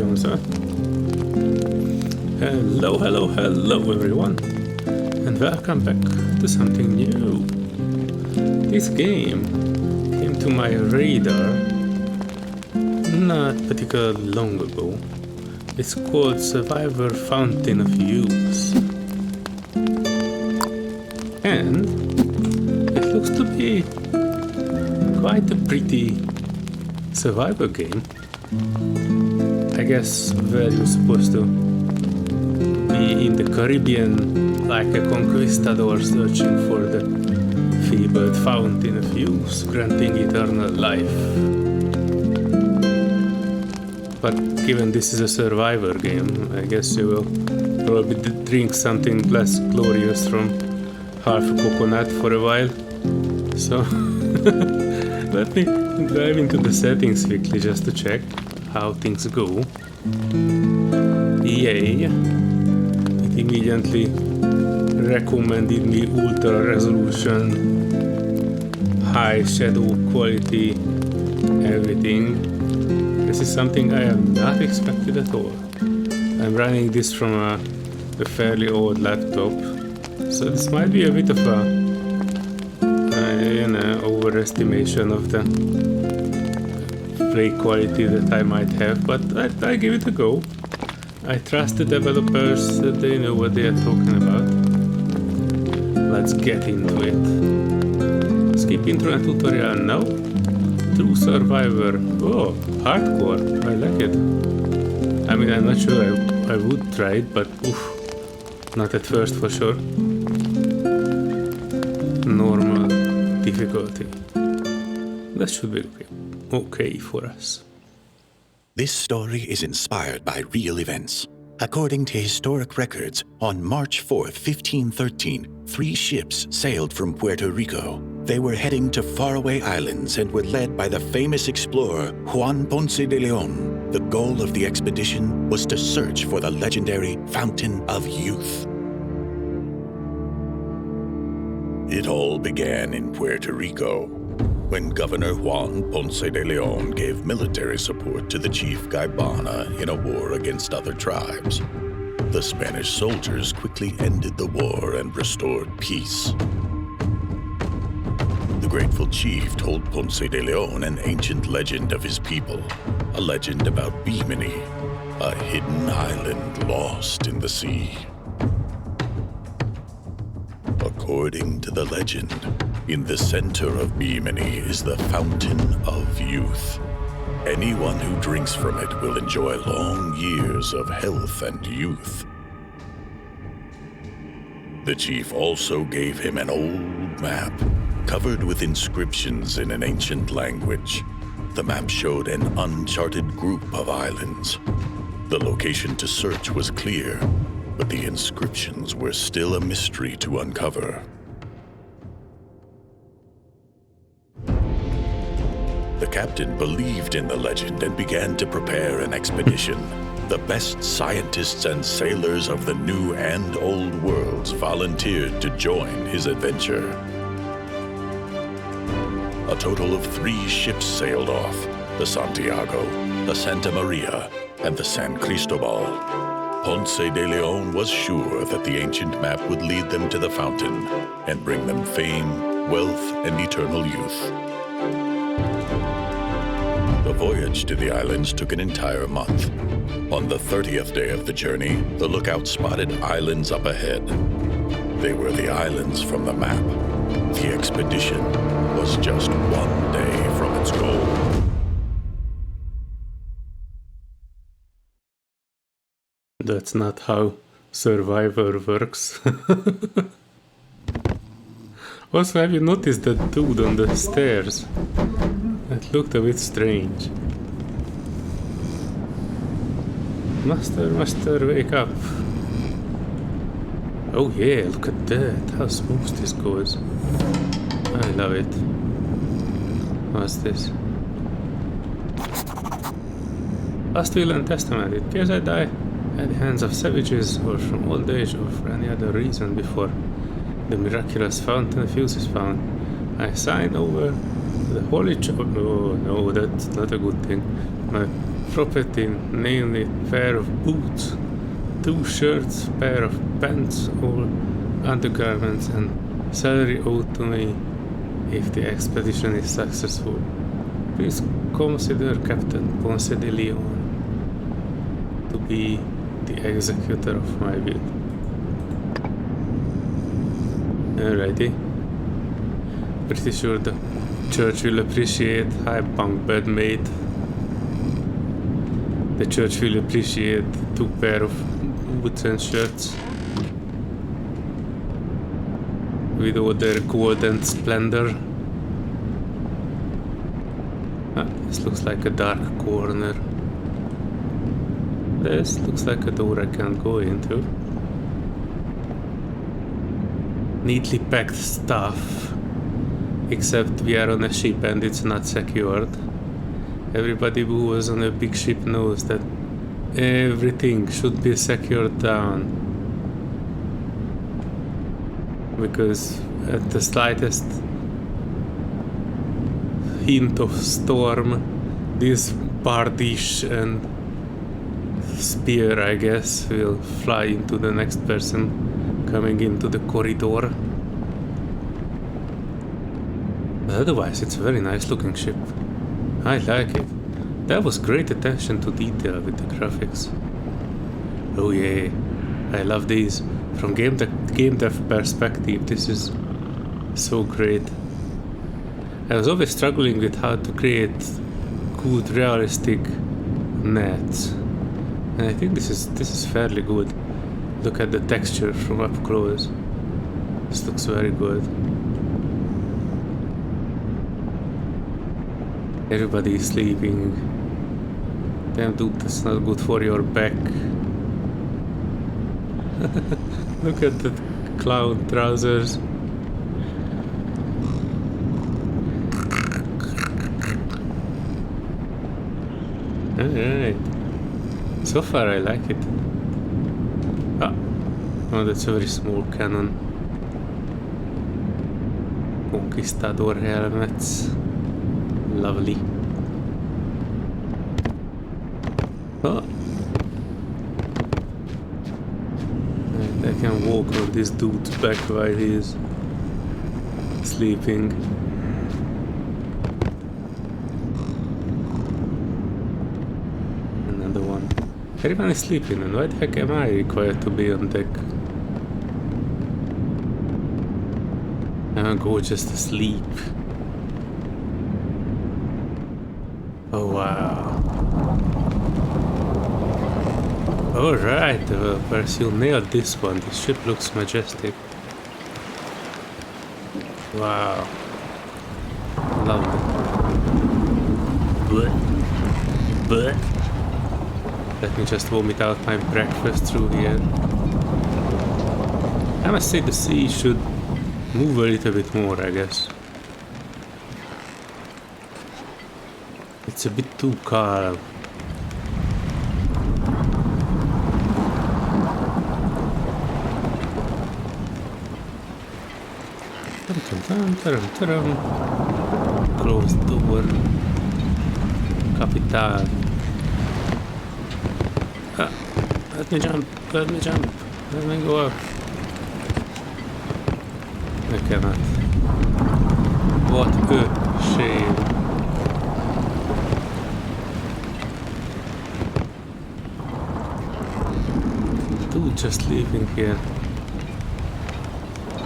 Leon, sir. Hello, hello, hello everyone, and welcome back to something new. This game came to my radar not particularly long ago. It's called Survivor Fountain of Youth, and it looks to be quite a pretty survivor game. I guess where you're supposed to be in the Caribbean like a conquistador searching for the fabled fountain of youth, granting eternal life. But given this is a survivor game, I guess you will probably drink something less glorious from half a coconut for a while. So let me dive into the settings quickly just to check how things go. Yay! It immediately recommended me ultra resolution, high shadow quality, everything. This is something I have not expected at all. I'm running this from a fairly old laptop, so this might be a bit of a overestimation of the play quality that I might have, but I give it a go. I trust the developers that they know what they are talking about. Let's get into it. Skip intro and tutorial now. True Survivor. Oh, hardcore. I like it. I mean, I'm not sure I would try it, but oof, not at first for sure. Normal difficulty. That should be okay for us. This story is inspired by real events. According to historic records, on March 4th, 1513, 3 ships sailed from Puerto Rico. They were heading to faraway islands and were led by the famous explorer Juan Ponce de Leon. The goal of the expedition was to search for the legendary Fountain of Youth. It all began in Puerto Rico, when Governor Juan Ponce de Leon gave military support to the chief Gaibana in a war against other tribes. The Spanish soldiers quickly ended the war and restored peace. The grateful chief told Ponce de Leon an ancient legend of his people, a legend about Bimini, a hidden island lost in the sea. According to the legend, in the center of Bimini is the Fountain of Youth. Anyone who drinks from it will enjoy long years of health and youth. The chief also gave him an old map, covered with inscriptions in an ancient language. The map showed an uncharted group of islands. The location to search was clear, but the inscriptions were still a mystery to uncover. The captain believed in the legend and began to prepare an expedition. The best scientists and sailors of the New and Old Worlds volunteered to join his adventure. A total of 3 ships sailed off: the Santiago, the Santa Maria, and the San Cristobal. Ponce de Leon was sure that the ancient map would lead them to the fountain and bring them fame, wealth, and eternal youth. The voyage to the islands took an entire month. On the 30th day of the journey, the lookout spotted islands up ahead. They were the islands from the map. The expedition was just 1 day from its goal. That's not how Survivor works. Also, have you noticed that dude on the stairs? That looked a bit strange. Master, wake up. Oh yeah, look at that, how smooth this goes. I love it. What's this? Last will and testament. In case I die at the hands of savages or from old age or for any other reason before the miraculous fountain of youth is found, I sign over the holy oh no, that's not a good thing. My property, namely pair of boots, 2 shirts, pair of pants or undergarments, and salary owed to me if the expedition is successful. Please consider Captain Ponce de Leon to be the executor of my will. Alrighty. Pretty sure the church will appreciate. Hi, bunk bed mate. The church will appreciate 2 pair of boots and shirts with all their gold and splendor. This looks like a dark corner. This looks like a door I can't go into. Neatly packed stuff. Except we are on a ship and it's not secured. Everybody who was on a big ship knows that everything should be secured down. Because at the slightest hint of storm, this bardish and spear, I guess, will fly into the next person coming into the corridor. But otherwise, it's a very nice looking ship. I like it. That was great attention to detail with the graphics. Oh yeah, I love these. From game dev perspective, this is so great. I was always struggling with how to create good realistic nets, and I think this is fairly good. Look at the texture from up close. This looks very good. Everybody is sleeping. Damn dude, that's not good for your back. Look at the clown trousers. Alright. So far I like it. Oh, that's a very small cannon. Conquistador helmets. Lovely. Oh. And I can walk on this dude's back while he's sleeping. Another one. Everyone is sleeping, and why the heck am I required to be on deck? I'll go just to sleep. Oh wow. Alright, developers, you nailed this one. This ship looks majestic. Wow. Lovely. But let me just vomit out my breakfast through here. I must say the sea should move a little bit more, I guess. It's a bit too calm. Closed door. Capitan. Let me jump, let me jump, let me go up. I cannot. What a shame. Dude just leaving here.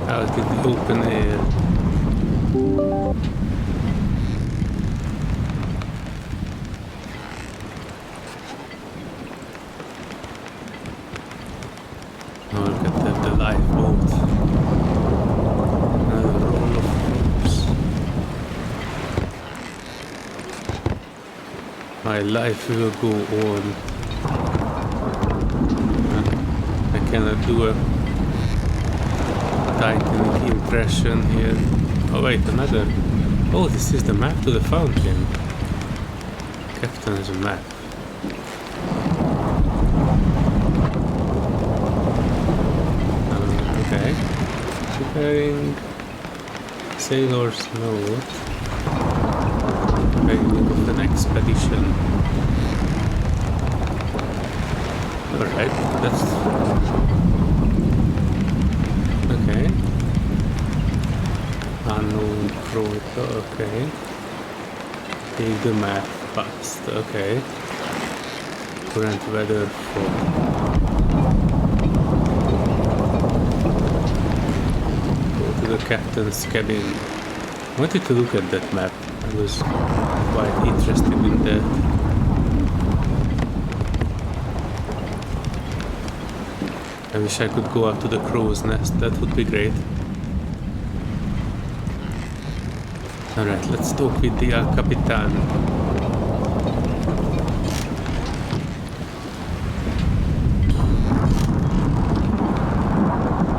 Out in the open air. Oh, look at that, the lifeboat. Another roll of ropes. My life will go on. I cannot do a Titanic impression here. Oh wait, another. Oh, this is the map to the fountain. Captain's map. Okay. Preparing sailor's note. Beginning of an expedition. Alright, that's... okay. Unknown route, okay. Take the map fast, okay. Current weather for... go to the captain's cabin. I wanted to look at that map. I was quite interested in that. I wish I could go out to the crow's nest, that would be great. Alright, let's talk with the El Capitan.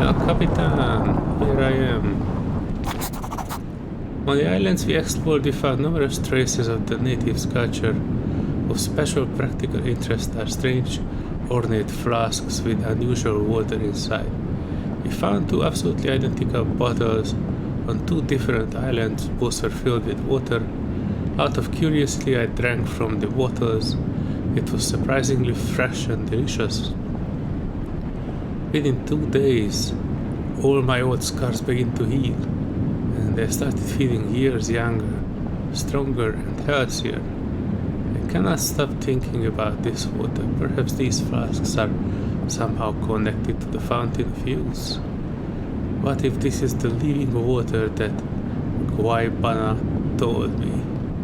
El Capitan, here I am. On the islands we explored, we found numerous traces of the natives' culture. Of special practical interest are strange, ornate flasks with unusual water inside. We found 2 absolutely identical bottles on 2 different islands. Both were filled with water. Out of curiosity, I drank from the bottles. It was surprisingly fresh and delicious. Within 2 days, all my old scars began to heal, and I started feeling years younger, stronger and healthier. I cannot stop thinking about this water. Perhaps these flasks are somehow connected to the fountain of youth. What if this is the living water that Guaybana told me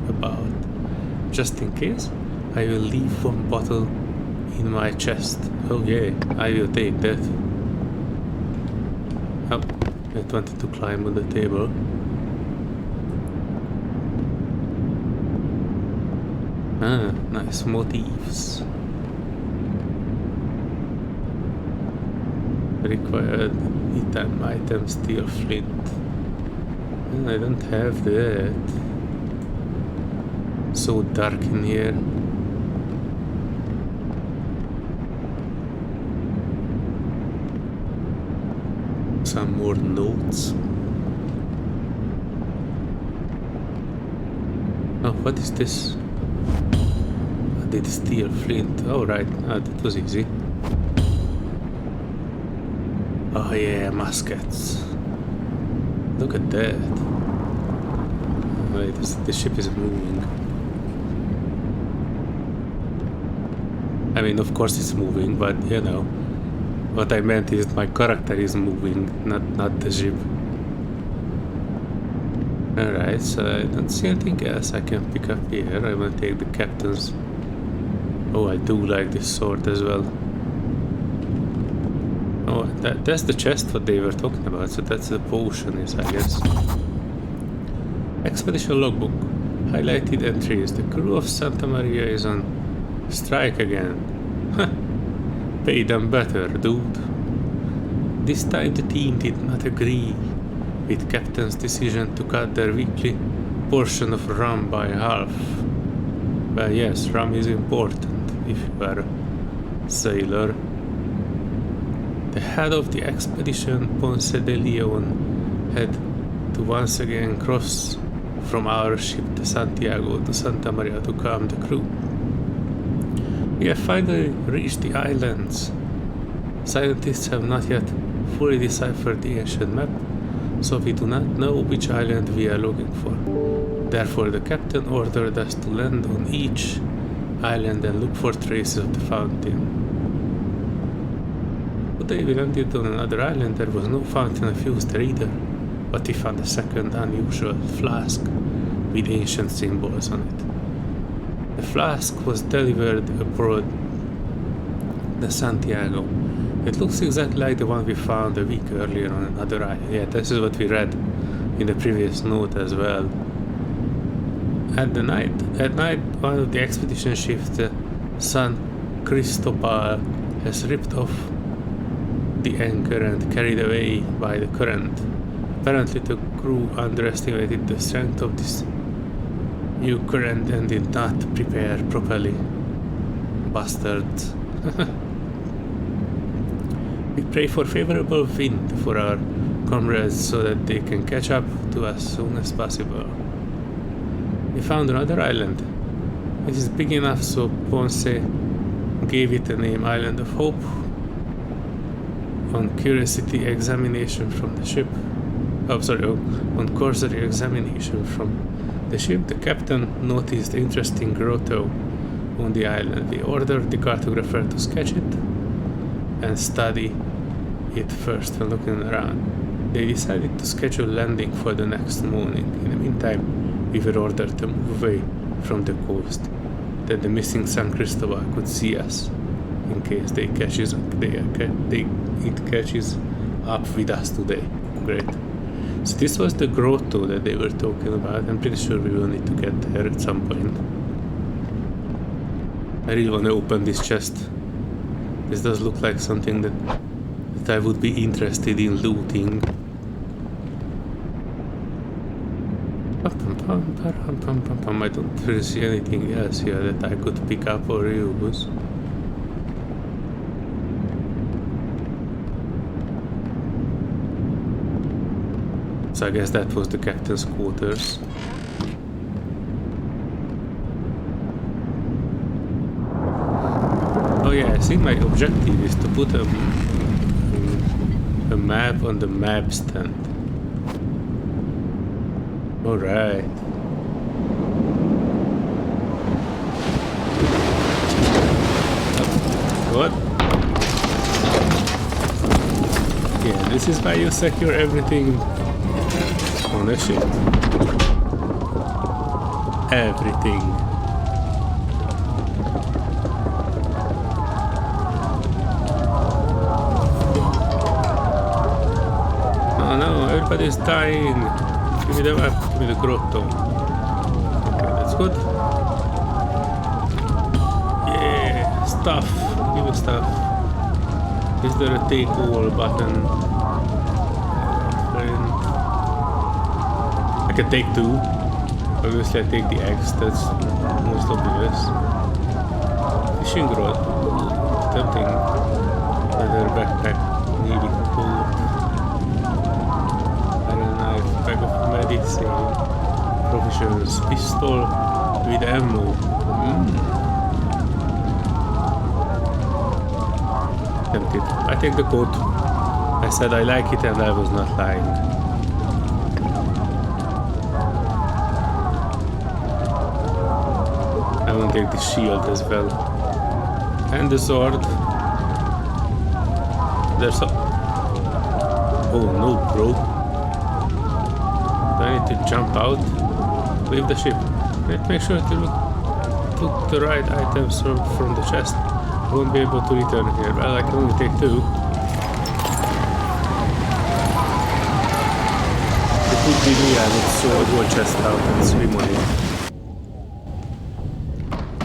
about? Just in case, I will leave 1 bottle in my chest. Oh yeah, I will take that. Oh, I wanted to climb on the table. Ah, nice motifs. Required item, steel flint. I don't have that. So dark in here. Some more notes. Oh, what is this? I did steel flint. Oh, right. Ah, that was easy. Oh yeah, muskets. Look at that. Wait, the ship is moving. I mean, of course it's moving, but you know. What I meant is my character is moving, not the ship. Alright, so I don't see anything else I can pick up here. I will take the captain's... Oh, I do like this sword as well. Oh, that's the chest what they were talking about, so that's the potion is, I guess. Expedition logbook. Highlighted entries. The crew of Santa Maria is on strike again. Pay them better, dude. This time the team did not agree with Captain's decision to cut their weekly portion of rum by half. Well, yes, rum is important if you are a sailor. The head of the expedition, Ponce de Leon, had to once again cross from our ship the Santiago to Santa Maria to calm the crew. We have finally reached the islands. Scientists have not yet fully deciphered the ancient map, so we do not know which island we are looking for. Therefore, the captain ordered us to land on each island and look for traces of the fountain. Today we landed on another island. There was no fountain of youth there either, but we found a second unusual flask with ancient symbols on it. The flask was delivered aboard the Santiago. It looks exactly like the one we found a week earlier on another island. Yeah, this is what we read in the previous note as well. At night, one of the expedition ships, the San Cristobal, has ripped off the anchor and carried away by the current. Apparently the crew underestimated the strength of this new current and did not prepare properly. Bastards. We pray for favorable wind for our comrades so that they can catch up to us as soon as possible. We found another island. It is big enough so Ponce Gave it the name Island of Hope. On curiosity examination from the ship. On cursory examination from the ship, the captain noticed interesting grotto on the island. They ordered the cartographer to sketch it and study it first when looking around. They decided to schedule landing for the next morning. In the meantime, we were ordered to move away from the coast, that the missing San Cristobal could see us in case it catches up with us today. Great. So this was the grotto that they were talking about. I'm pretty sure we will need to get there at some point. I really want to open this chest. This does look like something that I would be interested in looting. I don't really see anything else here that I could pick up or use. So I guess that was the captain's quarters. Oh yeah, I think my objective is to put a map on the map stand. Alright. What? Yeah, this is why you secure everything on a ship. Everything. Oh no, everybody's dying. Give me the map, give me the grotto. Okay, that's good. Yeah, stuff. Give me stuff. Is there a take all button? I can take two. Obviously I take the X, that's most obvious. Fishing rod. Tempting. Leather backpack. Needing food. Iron knife. Bag of medicine. Provisions. Pistol with ammo. Tempted. I take the coat. I said I like it and I was not lying. I will take the shield as well. And the sword. There's a... Oh no, bro. Do I need to jump out? Leave the ship. Make sure to look the right items from the chest. I won't be able to return here. Well, I can only take two. It would be me, I would throw the chest out and swim on it.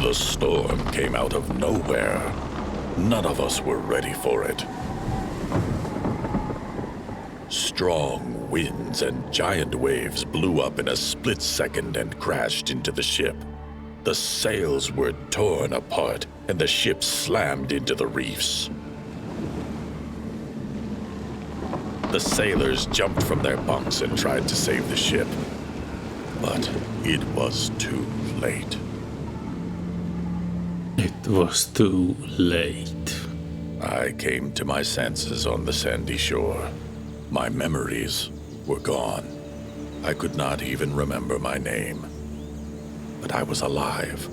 The storm came out of nowhere. None of us were ready for it. Strong winds and giant waves blew up in a split second and crashed into the ship. The sails were torn apart and the ship slammed into the reefs. The sailors jumped from their bunks and tried to save the ship. But it was too late. It was too late. I came to my senses on the sandy shore. My memories were gone. I could not even remember my name. But I was alive,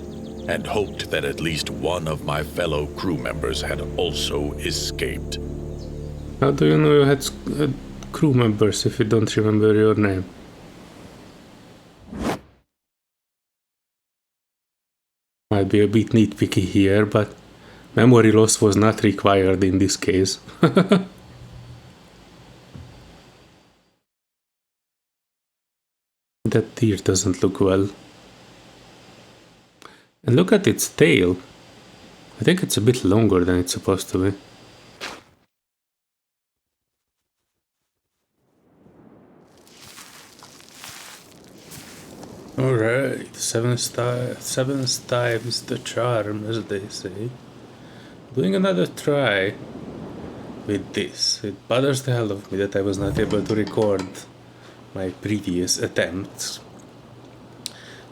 and hoped that at least one of my fellow crew members had also escaped. How do you know you had crew members if you don't remember your name? Might be a bit nitpicky here, but memory loss was not required in this case. That deer doesn't look well. And look at its tail. I think it's a bit longer than it's supposed to be. Alright, seven times the charm, as they say. Doing another try with this. It bothers the hell of me that I was not able to record my previous attempts.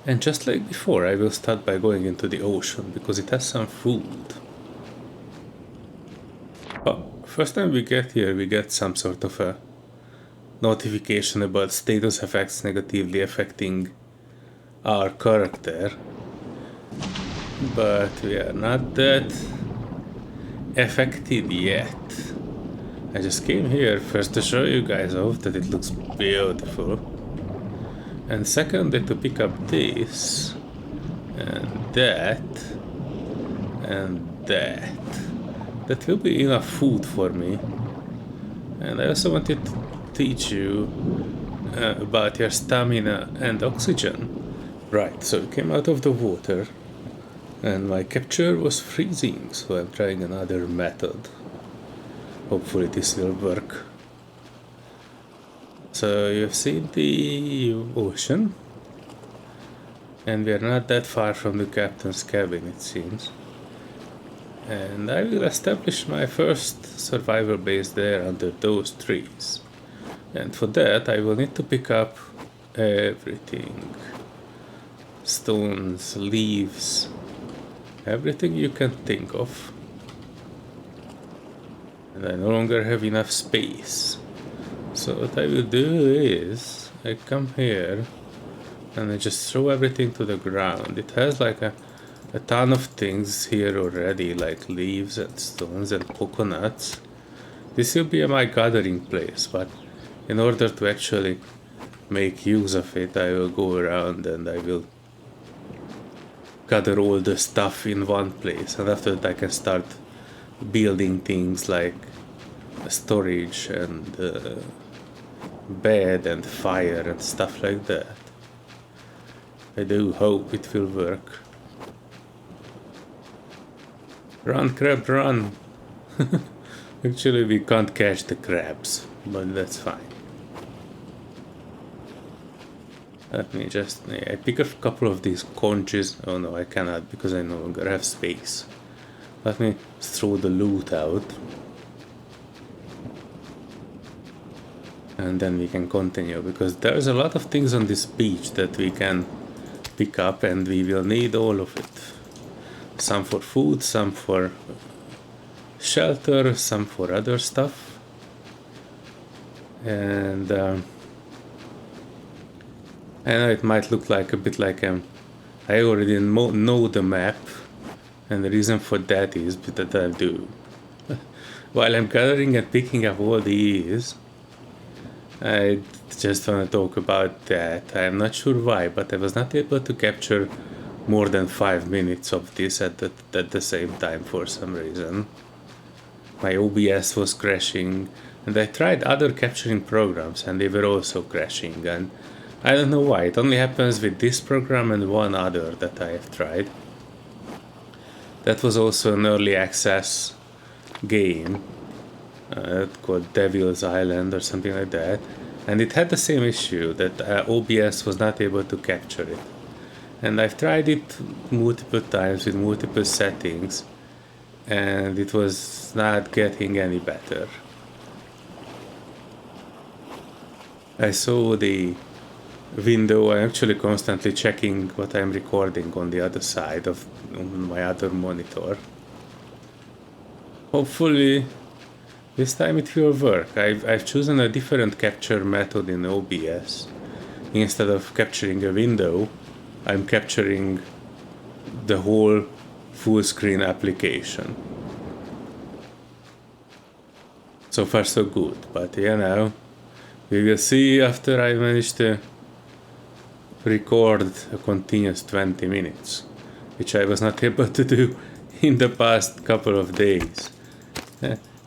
And just like before, I will start by going into the ocean because it has some food. Oh, first time we get here, we get some sort of a notification about status effects negatively affecting our character. But we are not that affected yet. I just came here first to show you guys off that it looks beautiful. And secondly to pick up this. And that. And that. That will be enough food for me. And I also wanted to teach you about your stamina and oxygen. Right, so we came out of the water and my capture was freezing, so I'm trying another method. Hopefully this will work. So you've seen the ocean, and we're not that far from the captain's cabin, it seems. And I will establish my first survival base there under those trees. And for that I will need to pick up everything. Stones, leaves, everything you can think of. And I no longer have enough space. So what I will do is I come here and I just throw everything to the ground. It has like a ton of things here already, like leaves and stones and coconuts. This will be my gathering place, but in order to actually make use of it, I will go around and I will gather all the stuff in one place, and after that I can start building things like storage and bed and fire and stuff like that. I do hope it will work. Run, crab, run! Actually, we can't catch the crabs, but that's fine. Let me just... I pick up a couple of these conches. Oh no, I cannot because I no longer have space. Let me throw the loot out. And then we can continue, because there's a lot of things on this beach that we can pick up and we will need all of it. Some for food, some for shelter, some for other stuff. And I know it might look like a bit like I already know the map, and the reason for that is that I do. While I'm gathering and picking up all these, I just want to talk about that. I'm not sure why, but I was not able to capture more than 5 minutes of this at the same time for some reason. My OBS was crashing, and I tried other capturing programs and they were also crashing, and I don't know why. It only happens with this program and one other that I have tried. That was also an early access game called Devil's Island or something like that, and it had the same issue that OBS was not able to capture it. And I've tried it multiple times with multiple settings, and it was not getting any better. I saw the window. I'm actually constantly checking what I'm recording on the other side of my other monitor. Hopefully this time it will work. I've chosen a different capture method in OBS. Instead of capturing a window, I'm capturing the whole full screen application. So far so good, but you know, we will see after I manage to record a continuous 20 minutes, which I was not able to do in the past couple of days.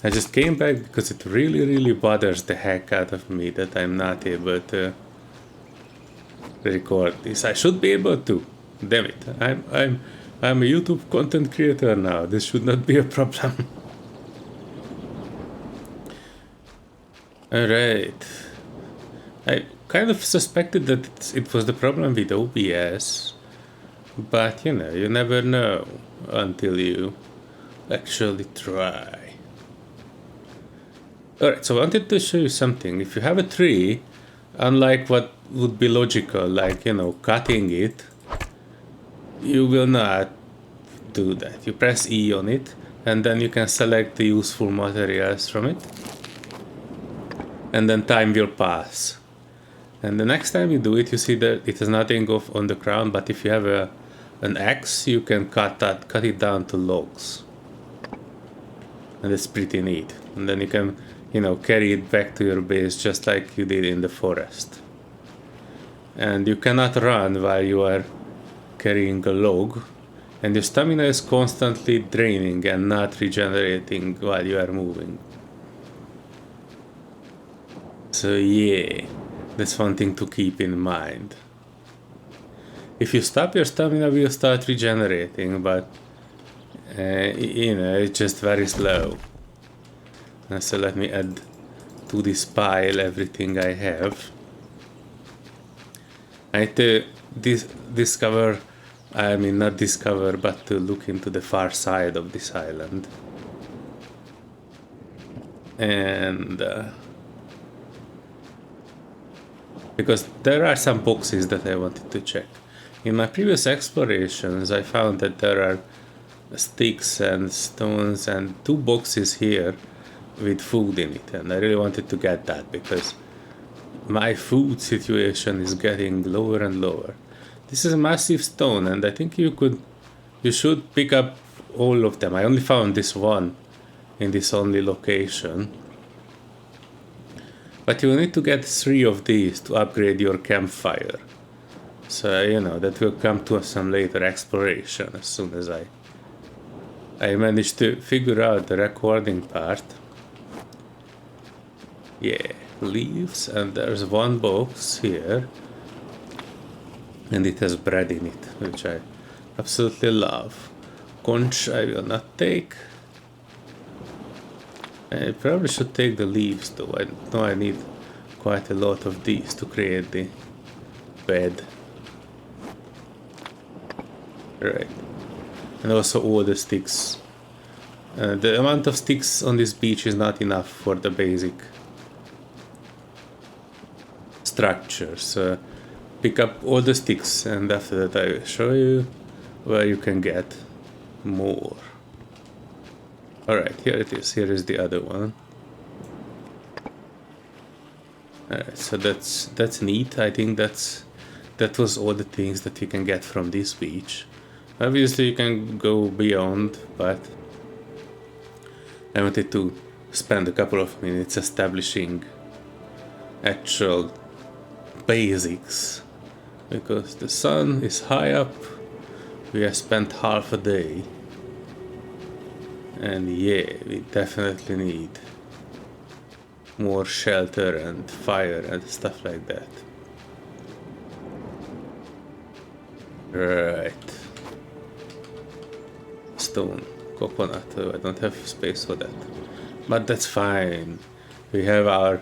I just came back because it really bothers the heck out of me that I'm not able to record this. I should be able to. Damn it. I'm a YouTube content creator now. This should not be a problem. Alright. I kind of suspected that it was the problem with OBS, but you know, you never know until you actually try. Alright, so I wanted to show you something. If you have a tree, unlike what would be logical, like, you know, cutting it, you will not do that. You press E on it, and then you can select the useful materials from it, and then time will pass. And the next time you do it, you see that it has nothing on the ground, but if you have an axe, you can cut it down to logs. And it's pretty neat. And then you can, you know, carry it back to your base just like you did in the forest. And you cannot run while you are carrying a log, and your stamina is constantly draining and not regenerating while you are moving. So yeah, that's one thing to keep in mind. If you stop, your stamina will start regenerating, but you know, it's just very slow. So let me add to this pile everything I have. I need to discover, I mean not discover, but to look into the far side of this island. And because there are some boxes that I wanted to check. In my previous explorations, I found that there are sticks and stones and 2 boxes here with food in it, and I really wanted to get that because my food situation is getting lower and lower. This is a massive stone, and I think you should pick up all of them. I only found this one in this only location. But you will need to get 3 of these to upgrade your campfire. So, you know, that will come to some later exploration as soon as I manage to figure out the recording part. Yeah, leaves, and there's 1 box here. And it has bread in it, which I absolutely love. Conch I will not take. I probably should take the leaves though. I know I need quite a lot of these to create the bed. Right. And also all the sticks. The amount of sticks on this beach is not enough for the basic structures. Pick up all the sticks, and after that I will show you where you can get more. Alright, here it is. Here is the other one. Alright, so that's neat. I think that was all the things that you can get from this beach. Obviously you can go beyond, but I wanted to spend a couple of minutes establishing actual basics, because the sun is high up. We have spent half a day. And yeah, we definitely need more shelter and fire and stuff like that. Right. Stone, coconut, I don't have space for that. But that's fine. We have our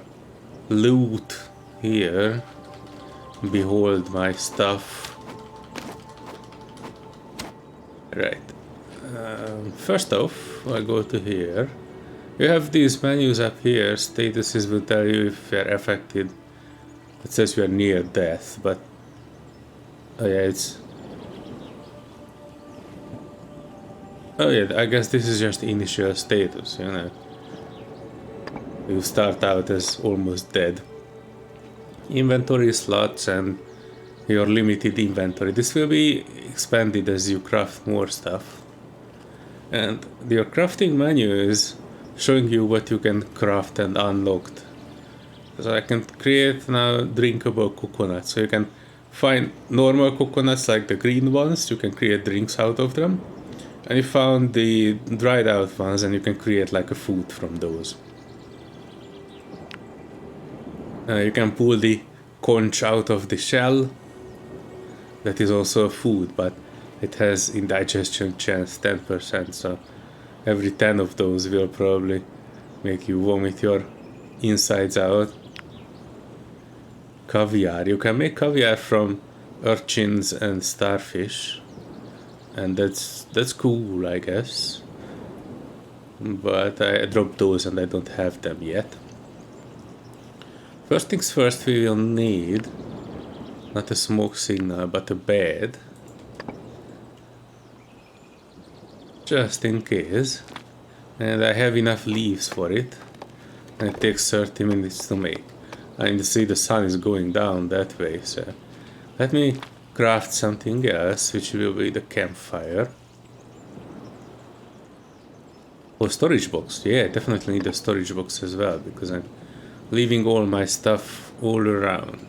loot here. Behold my stuff. Right. First off, I go to here. You have these menus up here. Statuses will tell you if you're affected. It says you are near death, but oh yeah, it's. Oh yeah, I guess this is just initial status, you know. You start out as almost dead. Inventory slots and your limited inventory. This will be expanded as you craft more stuff. And your crafting menu is showing you what you can craft and unlocked. So I can create now drinkable coconuts. So you can find normal coconuts like the green ones. You can create drinks out of them. And you found the dried out ones, and you can create like a food from those. You can pull the conch out of the shell. That is also a food, but it has indigestion chance 10%, so every 10 of those will probably make you vomit your insides out. Caviar. You can make caviar from urchins and starfish, and that's cool, I guess. But I dropped those and I don't have them yet. First things first, we will need not a smoke signal, but a bed. Just in case. And I have enough leaves for it. And it takes 30 minutes to make. I see the sun is going down that way, so let me craft something else, which will be the campfire. Oh, storage box. Yeah, definitely need a storage box as well, because I'm leaving all my stuff all around.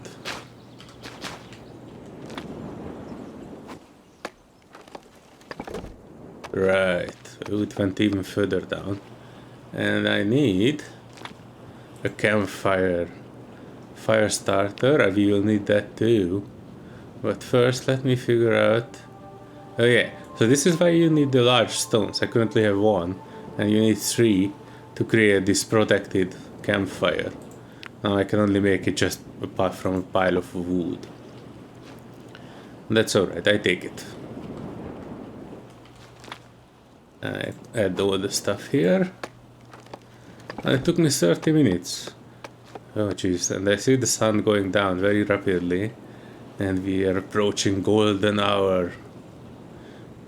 Right, it went even further down. And I need a campfire. Fire starter, I will need that too. But first let me figure out... Oh yeah, so this is why you need the large stones. I currently have one, and you need 3 to create this protected campfire. Now I can only make it just apart from a pile of wood. That's alright, I take it. I add all the stuff here. And it took me 30 minutes. Oh jeez, and I see the sun going down very rapidly. And we are approaching golden hour.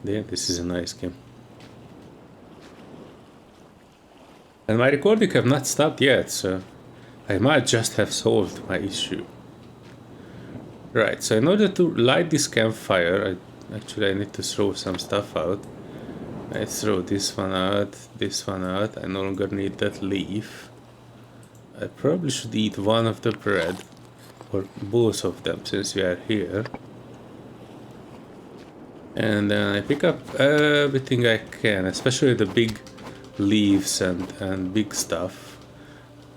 Yeah, this is a nice game. And my recording have not stopped yet, so I might just have solved my issue. Right, so in order to light this campfire, I need to throw some stuff out. I throw this one out, I no longer need that leaf. I probably should eat one of the bread, or both of them, since we are here. And then I pick up everything I can, especially the big leaves and big stuff,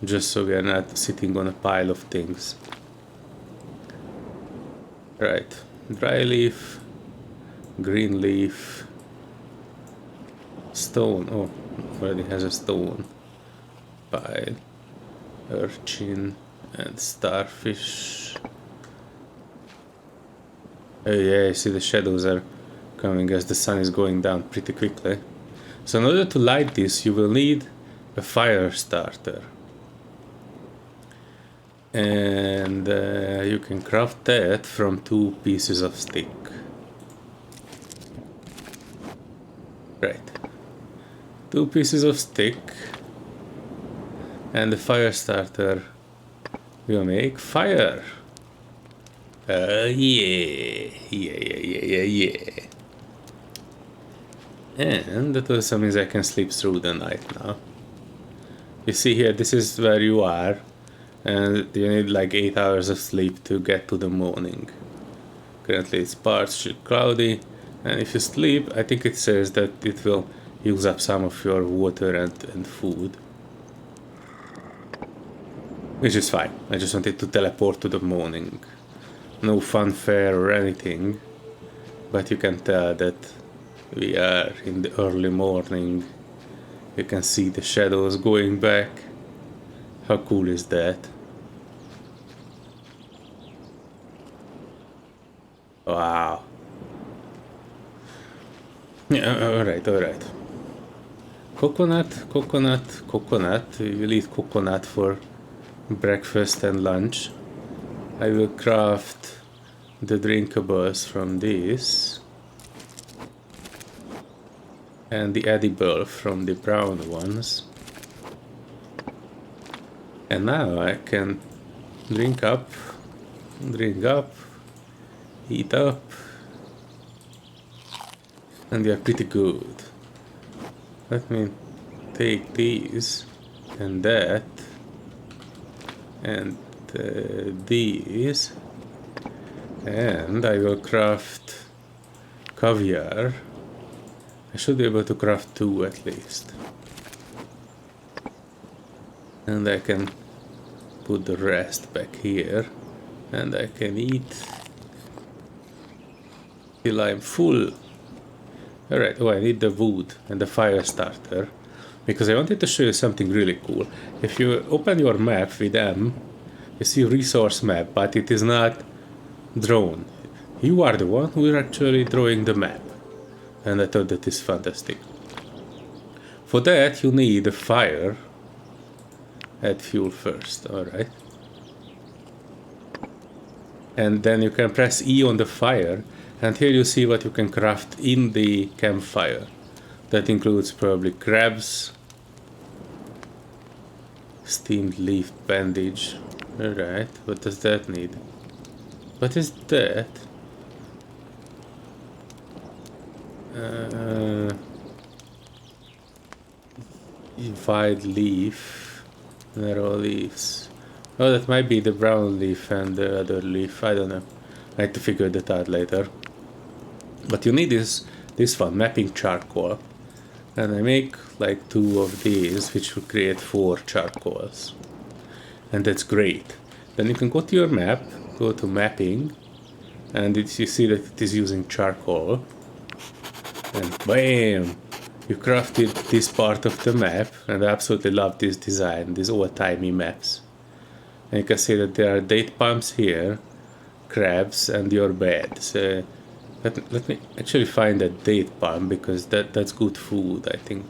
just so we are not sitting on a pile of things. Right, dry leaf, green leaf, stone. Oh, already has a stone pile, urchin and starfish. Oh yeah, I see the shadows are coming as the sun is going down pretty quickly. So in order to light this, you will need a fire starter. And you can craft that from 2 pieces of stick. Right. 2 pieces of stick. And the fire starter will make fire. Yeah. And that also means I can sleep through the night now. You see here, this is where you are. And you need like 8 hours of sleep to get to the morning. Currently it's partially cloudy. And if you sleep, I think it says that it will use up some of your water and food. Which is fine. I just wanted to teleport to the morning. No fanfare or anything. But you can tell that we are in the early morning. You can see the shadows going back. How cool is that? Wow. Yeah, alright. Coconut. You will eat coconut for breakfast and lunch. I will craft the drinkables from this. And the edible from the brown ones. And now I can drink up, eat up, and they are pretty good. Let me take these and that and these, and I will craft caviar. I should be able to craft 2 at least. And I can put the rest back here. And I can eat till I'm full. Alright, oh, I need the wood and the fire starter. Because I wanted to show you something really cool. If you open your map with M, you see resource map, but it is not drawn. You are the one who is actually drawing the map. And I thought that is fantastic. For that you need a fire. Add fuel first, alright. And then you can press E on the fire, and here you see what you can craft in the campfire. That includes probably crabs, Steamed leaf bandage. Alright, what does that need? What is that? Wide leaf. Narrow leaves. Oh, that might be the brown leaf and the other leaf. I don't know. I have to figure that out later. But you need this one, mapping charcoal. And I make like 2 of these, which will create 4 charcoals. And that's great. Then you can go to your map, go to mapping, and you see that it is using charcoal. And bam! You crafted this part of the map, and I absolutely love this design, these old-timey maps. And you can see that there are date palms here, crabs, and your bed. So let me actually find that date palm, because that's good food, I think.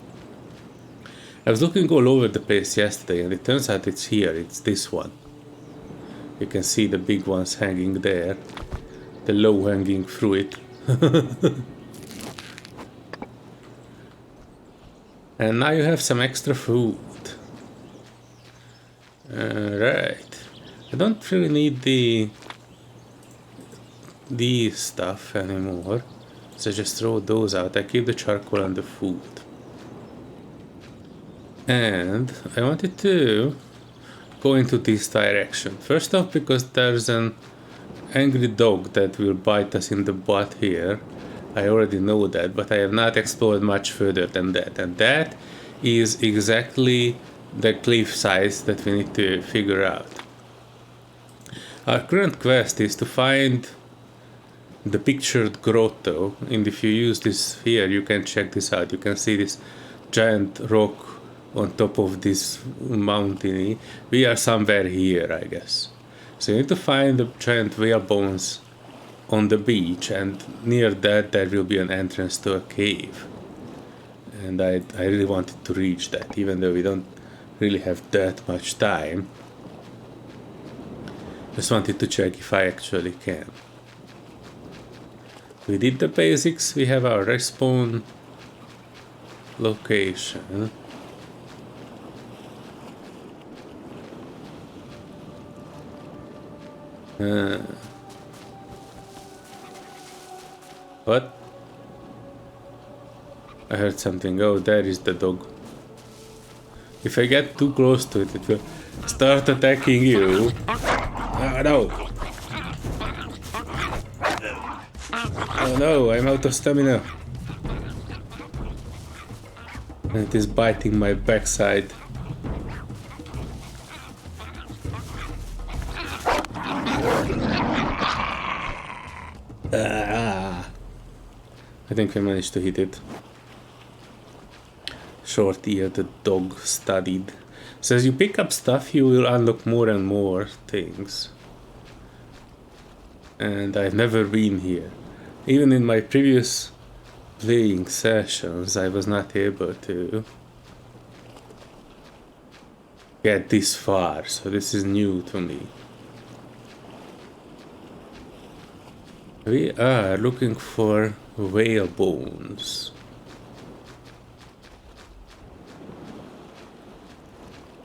I was looking all over the place yesterday, and it turns out it's here, it's this one. You can see the big ones hanging there, the low-hanging fruit. And now you have some extra food. Right. I don't really need the stuff anymore, so just throw those out. I keep the charcoal and the food. And I wanted to go into this direction. First off, because there's an angry dog that will bite us in the butt here. I already know that, but I have not explored much further than that. And that is exactly the cliff size that we need to figure out. Our current quest is to find the pictured grotto, and if you use this here, you can check this out. You can see this giant rock on top of this mountain. We are somewhere here, I guess. So you need to find the giant whale bones on the beach, and near that there will be an entrance to a cave. And I really wanted to reach that, even though we don't really have that much time. Just wanted to check if I actually can. We did the basics, we have our respawn location. What? I heard something. Oh, there is the dog. If I get too close to it, it will start attacking you. Oh no! Oh no, I'm out of stamina. And it is biting my backside. I think we managed to hit it. Short-eared dog studied. So as you pick up stuff, you will unlock more and more things. And I've never been here. Even in my previous playing sessions, I was not able to get this far, so this is new to me. We are looking for whale bones.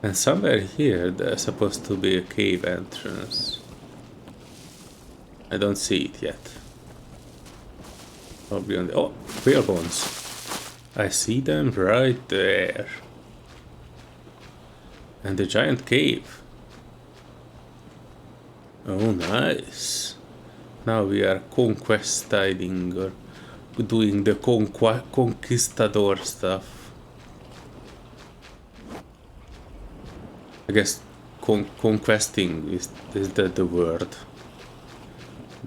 And somewhere here there's supposed to be a cave entrance. I don't see it yet. Probably on the... Oh! Whale bones! I see them right there. And the giant cave. Oh, nice. Now we are conquesting or doing the conquistador stuff. I guess conquesting is the word.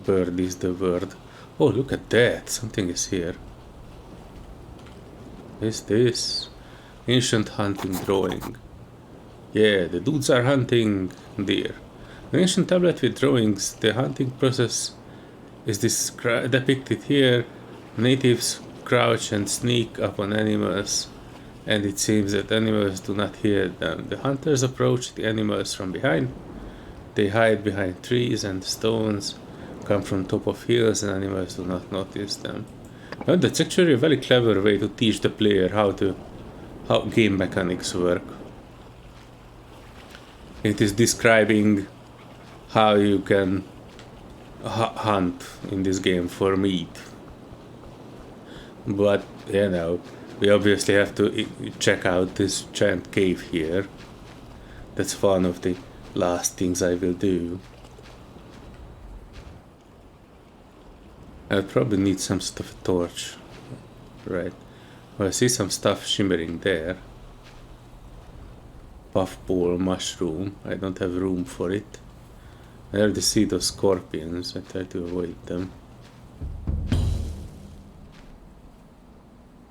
Bird is the word. Oh, look at that. Something is here. What is this? Ancient hunting drawing. Yeah, the dudes are hunting deer. An ancient tablet with drawings. The hunting process is depicted here. Natives crouch and sneak upon animals, and it seems that animals do not hear them. The hunters approach the animals from behind. They hide behind trees and stones, come from top of hills, and animals do not notice them. Well, that's actually a very clever way to teach the player how game mechanics work. It is describing how you can hunt in this game for meat. But, you know, we obviously have to check out this giant cave here. That's one of the last things I will do. I'll probably need some sort of a torch. Right. Well, I see some stuff shimmering there. Puffball mushroom. I don't have room for it. I already see those scorpions. I try to avoid them.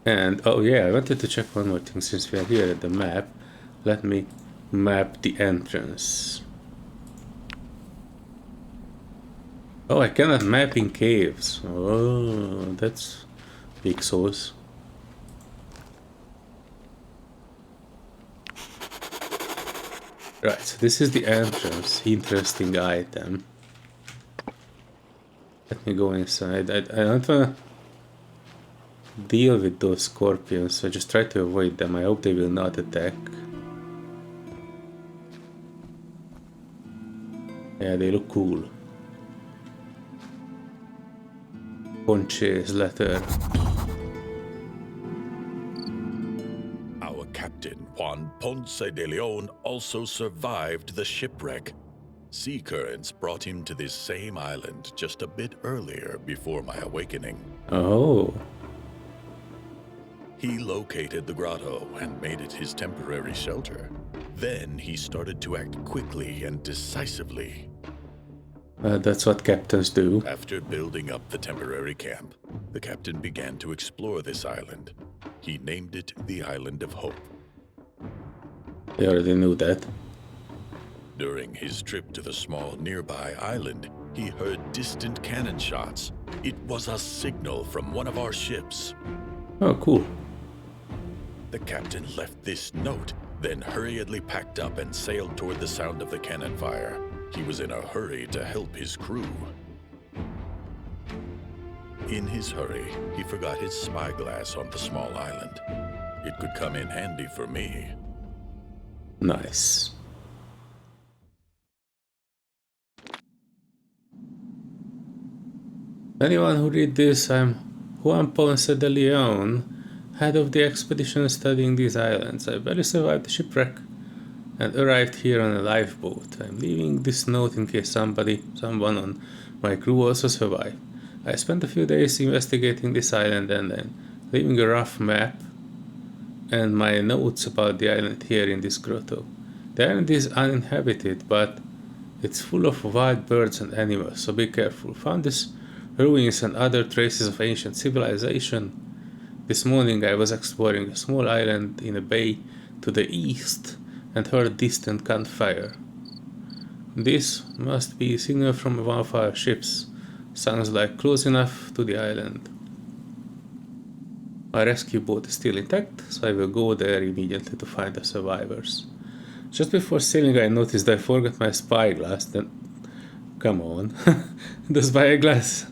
And, oh yeah, I wanted to check one more thing since we are here at the map. Let me map the entrance. Oh, I cannot map in caves. Oh, that's big sauce. Right, so this is the entrance. Interesting item. Let me go inside. I don't wanna deal with those scorpions, so just try to avoid them. I hope they will not attack. Yeah, they look cool. Ponce's letter. Our captain, Ponce de Leon, also survived the shipwreck. Sea currents brought him to this same island just a bit earlier before my awakening. Oh. He located the grotto and made it his temporary shelter. Then he started to act quickly and decisively. That's what captains do. After building up the temporary camp, the captain began to explore this island. He named it the Island of Hope. They already knew that. During his trip to the small nearby island, he heard distant cannon shots. It was a signal from one of our ships. Oh, cool. The captain left this note, then hurriedly packed up and sailed toward the sound of the cannon fire. He was in a hurry to help his crew. In his hurry, he forgot his spyglass on the small island. It could come in handy for me. Nice. Anyone who read this, I'm Juan Ponce de Leon, head of the expedition studying these islands. I barely survived the shipwreck and arrived here on a lifeboat. I'm leaving this note in case someone on my crew also survived. I spent a few days investigating this island and then leaving a rough map and my notes about the island here in this grotto. The island is uninhabited, but it's full of wild birds and animals, so be careful. Found these ruins and other traces of ancient civilization. This morning I was exploring a small island in a bay to the east and heard a distant gunfire. This must be a signal from one of our ships. Sounds like close enough to the island. My rescue boat is still intact, so I will go there immediately to find the survivors. Just before sailing I noticed I forgot my spyglass. Then, come on, the spyglass.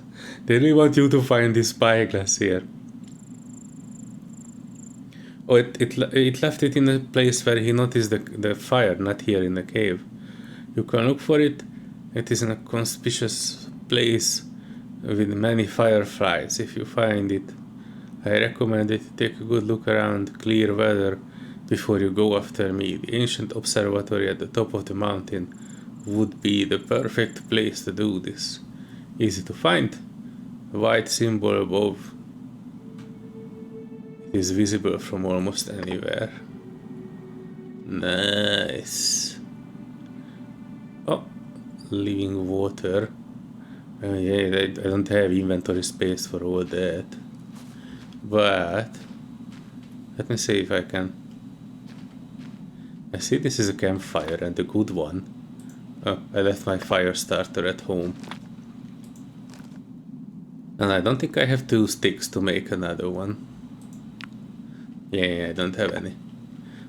They really want you to find this spyglass here. Oh, it left it in a place where he noticed the fire, not here in the cave. You can look for it. It is in a conspicuous place with many fireflies. If you find it, I recommend it. Take a good look around clear weather before you go after me. The ancient observatory at the top of the mountain would be the perfect place to do this. Easy to find. A white symbol above. It is visible from almost anywhere. Nice. Oh, living water. Yeah, I don't have inventory space for all that. But let me see if I can. I see this is a campfire and a good one. Oh, I left my fire starter at home. And I don't think I have 2 sticks to make another one. Yeah, I don't have any.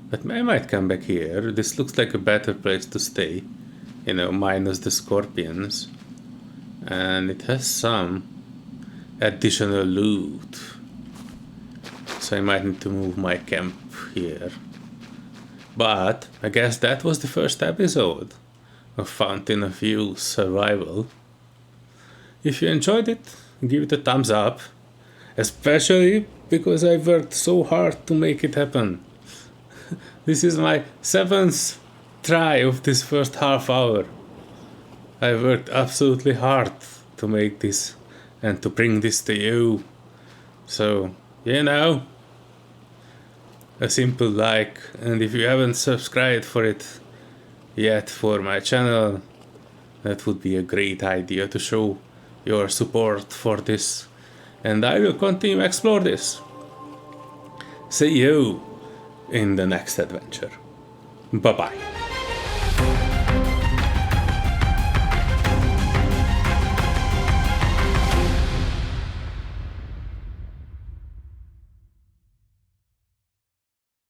But I might come back here. This looks like a better place to stay. You know, minus the scorpions. And it has some additional loot. So I might need to move my camp here. But I guess that was the first episode of Fountain of Youth Survival. If you enjoyed it, give it a thumbs up, especially because I worked so hard to make it happen. This is my 7th try of this first half hour. I worked absolutely hard to make this and to bring this to you. So, a simple like, and if you haven't subscribed for it yet for my channel, that would be a great idea to show your support for this, and I will continue to explore this. See you in the next adventure. Bye bye.